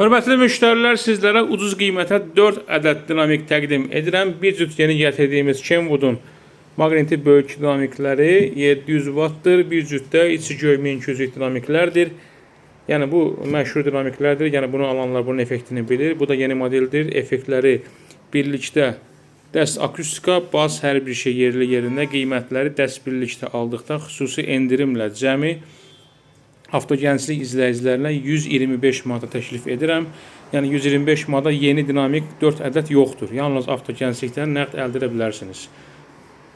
Hörmətli müştərilər, sizlərə ucuz qiymətə 4 ədəd dinamik təqdim edirəm. Bir cüt yeni gətirdiyimiz Kenwood'un maqniti böyük dinamikləri 700 wattdır. Bir cütdə içi göy 1200 dinamiklərdir. Yəni bu məşhur dinamiklərdir. Yəni bunu alanlar bunun effektini bilir. Bu da yeni modeldir. Effektləri birlikdə dəst akustika, bas, hər bir şey yerli yerində. Qiymətləri dəst birlikdə aldıqda xüsusi endirimlə cəmi Avtogənclik izləyicilərinə 125 manata təklif edirəm. Yəni 125 manata yeni dinamik 4 ədəd yoxdur. Yalnız avtogənclikdən nəqd əldə edə bilərsiniz.